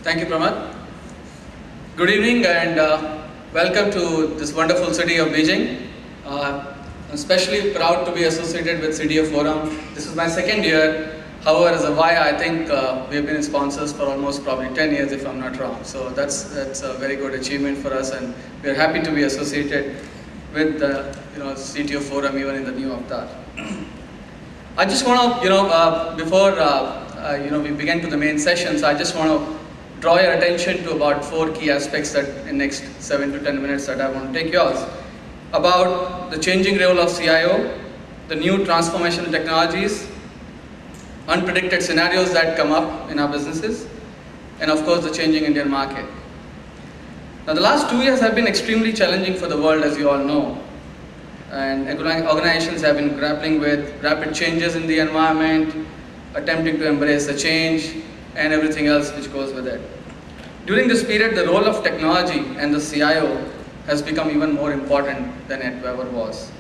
Thank you, Pramad. Good evening and welcome to this wonderful city of Beijing. I'm especially proud to be associated with CDO Forum. This is my second year. However, as a Y, I think we have been sponsors for almost probably 10 years if I'm not wrong. So that's a very good achievement for us, and we are happy to be associated with the CTO Forum even in the new avatar. I just want to, before we begin to the main sessions, I just want to draw your attention to about 4 key aspects that in next 7 to 10 minutes that I want to take yours. About the changing role of CIO, the new transformational technologies, unpredicted scenarios that come up in our businesses, and of course the changing Indian market. Now the last 2 years have been extremely challenging for the world, as you all know. And organizations have been grappling with rapid changes in the environment, attempting to embrace the change, and everything else which goes with it. During this period, the role of technology and the CIO has become even more important than it ever was.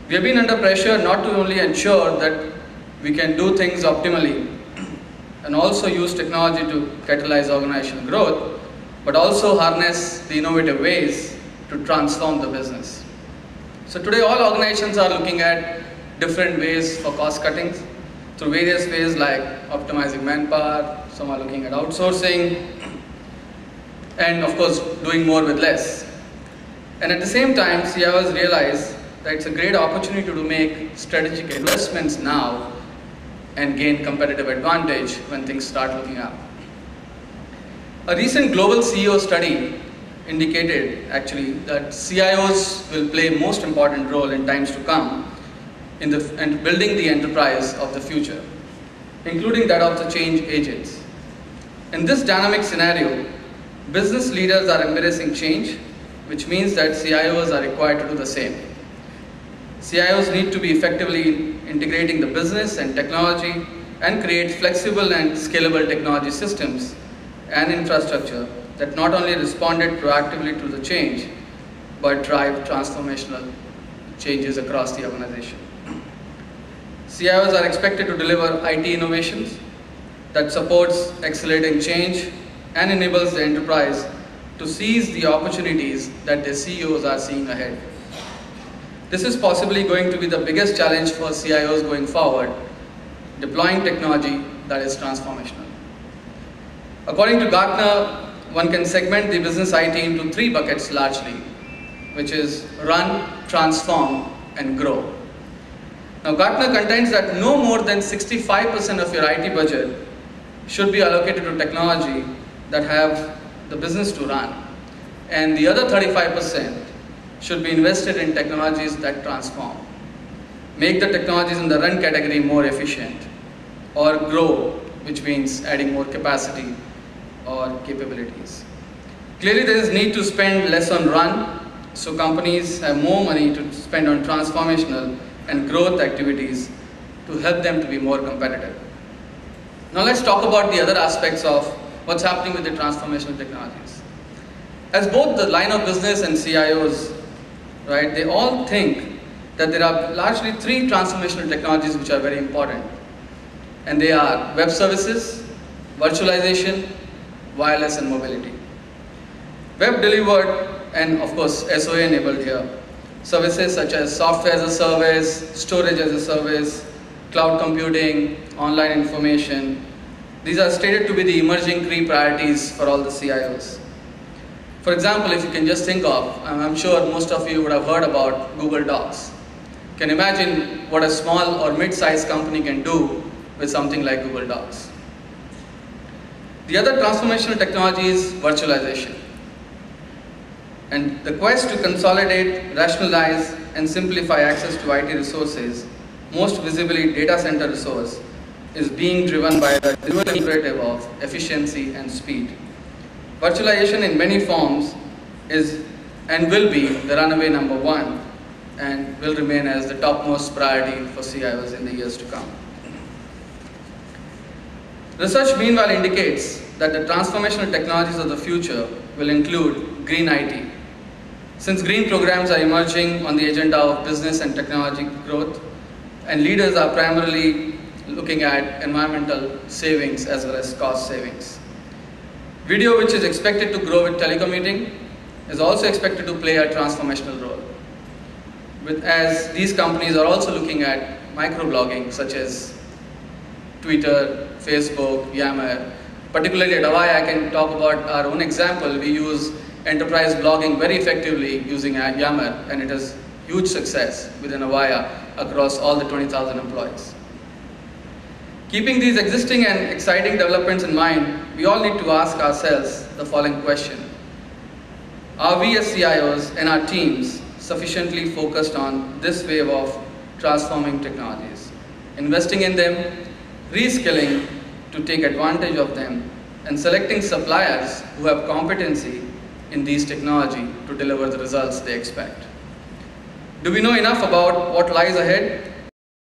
We have been under pressure not to only ensure that we can do things optimally and also use technology to catalyze organizational growth, but also harness the innovative ways to transform the business. So today all organizations are looking at different ways for cost cuttings through various ways like optimizing manpower, some are looking at outsourcing, and of course doing more with less. And at the same time, CIOs realize that it's a great opportunity to make strategic investments now and gain competitive advantage when things start looking up. A recent global CEO study indicated actually that CIOs will play a most important role in times to come in building the enterprise of the future, including that of the change agents. In this dynamic scenario, business leaders are embracing change, which means that CIOs are required to do the same. CIOs need to be effectively integrating the business and technology and create flexible and scalable technology systems and infrastructure that not only responded proactively to the change, but drive transformational changes across the organization. CIOs are expected to deliver IT innovations that supports accelerating change and enables the enterprise to seize the opportunities that the CEOs are seeing ahead. This is possibly going to be the biggest challenge for CIOs going forward, deploying technology that is transformational. According to Gartner, one can segment the business IT into 3 buckets largely, which is run, transform, and grow. Now Gartner contends that no more than 65% of your IT budget should be allocated to technology that have the business to run, and the other 35% should be invested in technologies that transform. Make the technologies in the run category more efficient, or grow, which means adding more capacity or capabilities. Clearly there is need to spend less on run, so companies have more money to spend on transformational and growth activities to help them to be more competitive. Now let's talk about the other aspects of what's happening with the transformational technologies. As both the line of business and CIOs, right, they all think that there are largely 3 transformational technologies which are very important. And they are web services, virtualization, wireless and mobility. Web delivered and of course SOA enabled here. Services such as software as a service, storage as a service, cloud computing, online information. These are stated to be the emerging 3 priorities for all the CIOs. For example, if you can just think of, I'm sure most of you would have heard about Google Docs. You can imagine what a small or mid-sized company can do with something like Google Docs. The other transformational technology is virtualization. And the quest to consolidate, rationalize, and simplify access to IT resources, most visibly data center resource, is being driven by the dual imperative of efficiency and speed. Virtualization in many forms is and will be the runaway number 1 and will remain as the topmost priority for CIOs in the years to come. Research meanwhile indicates that the transformational technologies of the future will include green IT. Since green programs are emerging on the agenda of business and technology growth, and leaders are primarily looking at environmental savings as well as cost savings. Video, which is expected to grow with telecommuting, is also expected to play a transformational role. As these companies are also looking at microblogging, such as Twitter, Facebook, Yammer. Particularly at Avaya, I can talk about our own example. We use enterprise blogging very effectively using Yammer, and it is huge success within Avaya across all the 20,000 employees. Keeping these existing and exciting developments in mind, we all need to ask ourselves the following question. Are we as CIOs and our teams sufficiently focused on this wave of transforming technologies, investing in them, reskilling to take advantage of them, and selecting suppliers who have competency in these technology to deliver the results they expect? Do we know enough about what lies ahead?